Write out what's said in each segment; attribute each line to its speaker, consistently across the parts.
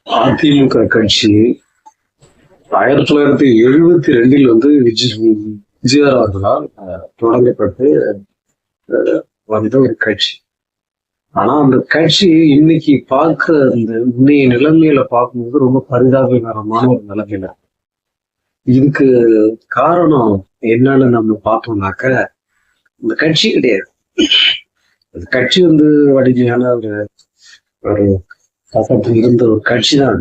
Speaker 1: அதிமுக கட்சி 1972 வந்து விஜயர் அவர்களால் தொடங்கப்பட்டு வந்த ஒரு கட்சி. ஆனா அந்த கட்சி இன்னைக்கு பார்க்க இந்த இன்னைய நிலைமையில பார்க்கும்போது ரொம்ப பரிதாபகரமான ஒரு நிலைமையில. இதுக்கு காரணம் என்னன்னு நம்ம பார்த்தோம்னாக்க, இந்த கட்சி கிடையாது. அந்த கட்சி வந்து வடிமையான ஒரு ஒரு கட்டத்தில் இருந்த ஒரு கட்சி தான்.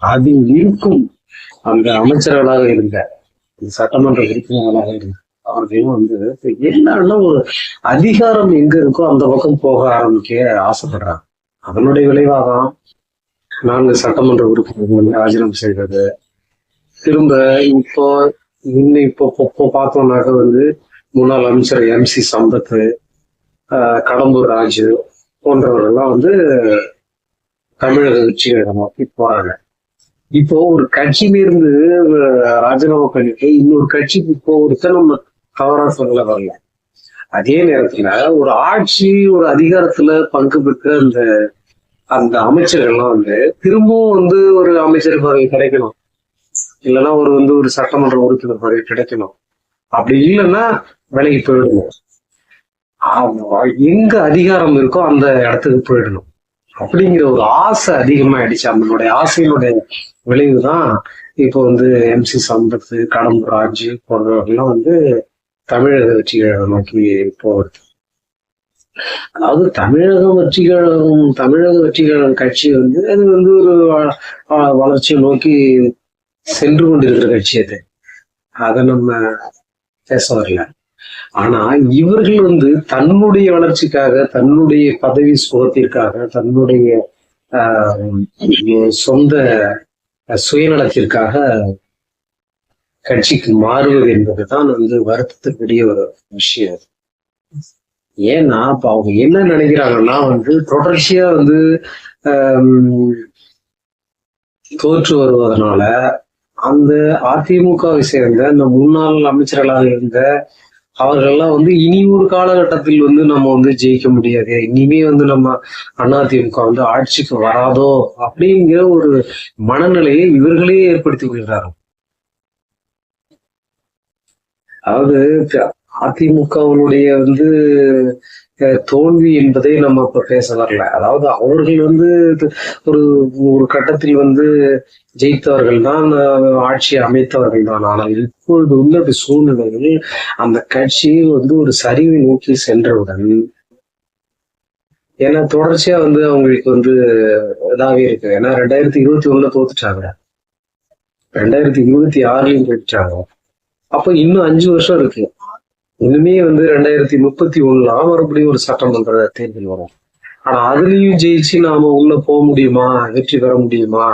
Speaker 1: அதில் இருக்கும் அந்த அமைச்சர்களாக இருந்த சட்டமன்ற உறுப்பினர்களாக இருந்த அவர்களும் வந்து என்னன்னா ஒரு அதிகாரம் எங்க இருக்கோ அந்த பக்கம் போக ஆரம்பிக்க ஆசைப்படுறாங்க. அதனுடைய விளைவாதான் 4 சட்டமன்ற உறுப்பினர்கள் வந்து ராஜினாமா செய்வது. திரும்ப இப்போ இப்போ பார்த்தோம்னாக்க வந்து முன்னாள் அமைச்சர் MC சம்பத், கடம்பூர் ராஜு போன்றவர்கள்லாம் வந்து தமிழக கட்சிகளை நோக்கி போறாங்க. இப்போ ஒரு கட்சியிலிருந்து ராஜினாமா பண்ணிட்டு இன்னொரு கட்சிக்கு போறதுக்கு நம்ம தவறா சொல்ல வரல. அதே நேரத்துல ஒரு ஆட்சி ஒரு அதிகாரத்துல பங்கு பெற்ற அந்த அந்த அமைச்சர்கள்லாம் வந்து திரும்பவும் வந்து ஒரு அமைச்சர் பதவி கிடைக்கணும், இல்லைன்னா ஒரு சட்டமன்ற உறுப்பினர் பதவி கிடைக்கணும். அப்படி இல்லைன்னா விலைக்கு போயிடணும். எங்க அதிகாரம் இருக்கோ அந்த இடத்துக்கு போயிடணும் அப்படிங்கிற ஒரு ஆசை அதிகமாயிடுச்சு. அவங்களுடைய ஆசையினுடைய விளைவுதான் இப்போ வந்து MC சம்பத், கடம்பூர் ராஜு போன்றவர்கள்லாம் வந்து தமிழக வெற்றிகளை நோக்கி போவது. அதாவது தமிழக வெற்றிகள் கட்சி வந்து அது வந்து ஒரு வளர்ச்சியை நோக்கி சென்று கொண்டிருக்கிற கட்சி அது. அதை நம்ம பேச வரல. ஆனா இவர்கள் வந்து தன்னுடைய வளர்ச்சிக்காக, தன்னுடைய பதவி சுகத்திற்காக, தன்னுடைய சொந்த சுயநலத்திற்காக கட்சிக்கு மாறுவது என்பதுதான் வந்து வருத்தத்துக்குரிய ஒரு விஷயம். ஏன்னா இப்ப அவங்க என்ன நினைக்கிறாங்கன்னா வந்து தொடர்ச்சியா வந்து தோற்று வருவதனால அந்த அதிமுகவை சேர்ந்த இந்த முன்னாள் அமைச்சர்களாக இருந்த அவர்கள்லாம் வந்து இனி ஒரு காலகட்டத்தில் வந்து நம்ம வந்து ஜெயிக்க முடியாது, இனிமே வந்து நம்ம அதிமுக வந்து ஆட்சிக்கு வராதோ அப்படிங்கிற ஒரு மனநிலையை இவர்களே ஏற்படுத்தி கொள்கிறார்கள். அதாவது அதிமுகவுடைய வந்து தோல்வி என்பதை நம்ம இப்ப பேச வரல. அதாவது அவர்கள் வந்து ஒரு ஒரு கட்டத்தில் வந்து ஜெயித்தவர்கள் தான், ஆட்சியை அமைத்தவர்கள் தான். ஆனால் இப்பொழுது உள்ள சூழ்நிலையில் அந்த கட்சி வந்து ஒரு சரிவை நோக்கி சென்றவுடன், ஏன்னா தொடர்ச்சியா வந்து அவங்களுக்கு வந்து இதாவே இருக்கு. ஏன்னா 2021 தோத்துட்டாங்க, 2026 தோத்துட்டாங்க. அப்ப இன்னும் 5 வருஷம் இருக்கு. இனிமே வந்து 2031 மறுபடியும் ஒரு சட்டமன்ற தேர்தல் வரும். ஆனா அதுலயும் ஜெயிச்சு நாம உள்ள போக முடியுமா, வெற்றி பெற முடியுமா,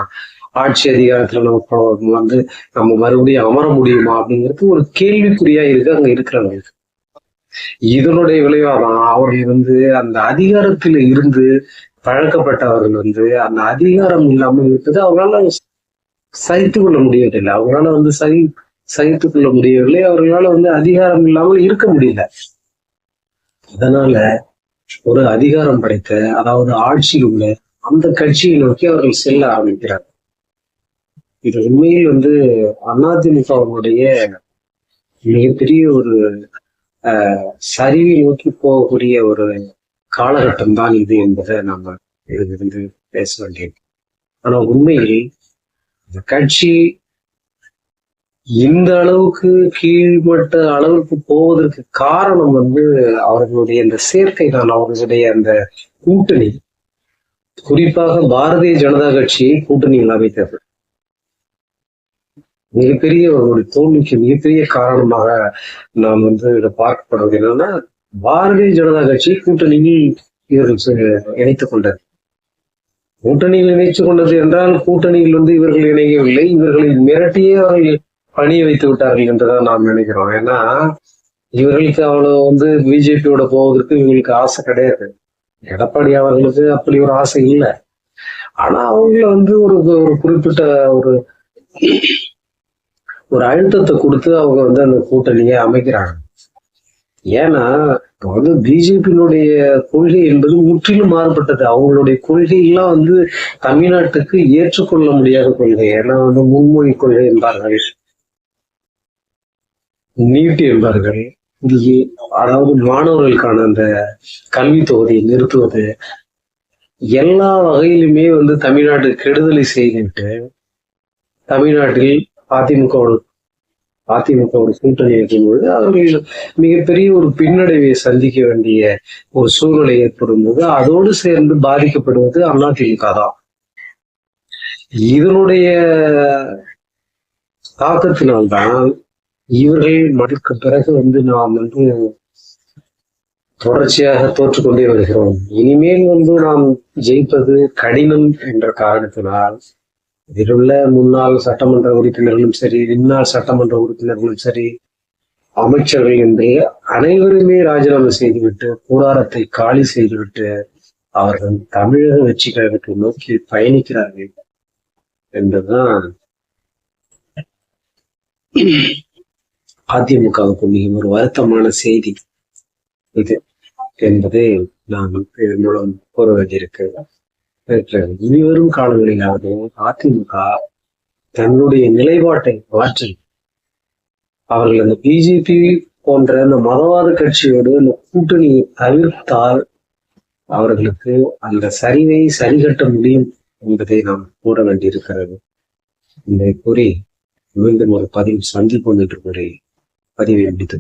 Speaker 1: ஆட்சி அதிகாரத்துல நம்ம வந்து நம்ம மறுபடியும் அமர முடியுமா அப்படிங்கிறது ஒரு கேள்விக்குறியா இருக்கு அங்க இருக்கிறவங்களுக்கு. இதனுடைய விளைவாதான் அவர்கள் வந்து அந்த அதிகாரத்துல இருந்து பழக்கப்பட்டவர்கள் வந்து அந்த அதிகாரம் இல்லாமல் இருக்குது அவங்களால சகித்துக் கொள்ள முடியவில்லை. அவங்களால வந்து சகித்துக் கொள்ள முடியவில்லை. அவர்களால வந்து அதிகாரம் இல்லாமல் இருக்க முடியல. அதனால ஒரு அதிகாரம் படைத்த, அதாவது ஆட்சியில் உள்ள அந்த கட்சியை நோக்கி அவர்கள் செல்ல ஆரம்பிக்கிறார். இது உண்மையில் வந்து அதிமுகவுடைய மிகப்பெரிய ஒரு சரிவை நோக்கி போகக்கூடிய ஒரு காலகட்டம் தான் இது என்பதை நம்ம இதிலிருந்து பேச வேண்டியது. ஆனா உண்மையில் இந்த கட்சி இந்த அளவுக்கு கீழ்மட்ட அளவுக்கு போவதற்கு காரணம் வந்து அவர்களுடைய இந்த சேர்க்கை தான், அவர்களுடைய அந்த கூட்டணி. குறிப்பாக பாரதிய ஜனதா கட்சியை கூட்டணியில் அமைத்தது மிகப்பெரிய அவர்களுடைய தோல்விக்கு மிகப்பெரிய காரணமாக நாம் வந்து இதை பார்க்கப்படுவது என்னன்னா, பாரதிய ஜனதா கட்சி கூட்டணியில் இவர்கள் இணைத்துக் கொண்டது. கூட்டணியில் இணைத்துக் கொண்டது என்றால் கூட்டணியில் வந்து இவர்கள் இணையவில்லை, இவர்களை மிரட்டியே அவர்கள் பணிய வைத்து விட்டார்கள் என்றுதான் நாம் நினைக்கிறோம். ஏன்னா இவர்களுக்கு அவ்வளவு வந்து பிஜேபியோட போவதற்கு இவங்களுக்கு ஆசை கிடையாது. எடப்பாடி அவர்களுக்கு அப்படி ஒரு ஆசை இல்லை. ஆனா அவங்கள வந்து ஒரு குறிப்பிட்ட ஒரு அழுத்தத்தை கொடுத்து அவங்க வந்து அந்த கூட்டணியை அமைக்கிறாங்க. ஏன்னா அதாவது பிஜேபியினுடைய கொள்கை என்பது முற்றிலும் மாறுபட்டது. அவங்களுடைய கொள்கையெல்லாம் வந்து தமிழ்நாட்டுக்கு ஏற்றுக்கொள்ள முடியாத கொள்கை. ஏன்னா வந்து மும்மொழி கொள்கை என்பார்கள், நீட் என்பார்கள், இது அதாவது மாணவர்களுக்கான அந்த கல்வி தொகுதியை நிறுத்துவது, எல்லா வகையிலுமே வந்து தமிழ்நாட்டுக்கு கெடுதலை செய்துவிட்டு தமிழ்நாட்டில் அதிமுகவோட கூட்டணி இருக்கும் பொழுது அவர்கள் மிகப்பெரிய ஒரு பின்னடைவை சந்திக்க வேண்டிய ஒரு சூழ்நிலை ஏற்படும் போது அதோடு சேர்ந்து பாதிக்கப்படுவது அதிமுக தான். இதனுடைய தாக்கத்தினால்தான் இவர்கள் மறுக்க பிறகு வந்து நாம் வந்து தொடர்ச்சியாக தோற்றுக்கொண்டே வருகிறோம். இனிமேல் வந்து நாம் ஜெயிப்பது கடினம் என்ற காரணத்தினால் இதிலுள்ள முன்னாள் சட்டமன்ற உறுப்பினர்களும் சரி, இந்நாள் சட்டமன்ற உறுப்பினர்களும் சரி, அமைச்சர்கள் என்று அனைவருமே ராஜினாமா செய்துவிட்டு கூடாரத்தை காலி செய்துவிட்டு அவர்கள் தமிழக வெற்றி கழகத்தை நோக்கி பயணிக்கிறார்கள் என்பதுதான் அதிமுகவுக்கு மிக ஒரு வருத்தமான செய்தி இது என்பதை நான் இதன் மூலம் கூற வேண்டியிருக்கு. இனிவரும் காலங்களிலாவது அதிமுக தன்னுடைய நிலைப்பாட்டை மாற்றி அவர்கள் அந்த பிஜேபி போன்ற அந்த மதவாத கட்சியோடு அந்த கூட்டணியை தவிர்த்தால் அவர்களுக்கு அந்த சரிவை சரிகட்ட முடியும் என்பதை நாம் கூற வேண்டியிருக்கிறது. இதை கூறி மீண்டும் ஒரு பதிவு சந்திப்போம் என்று கூறி பதிவை முடித்து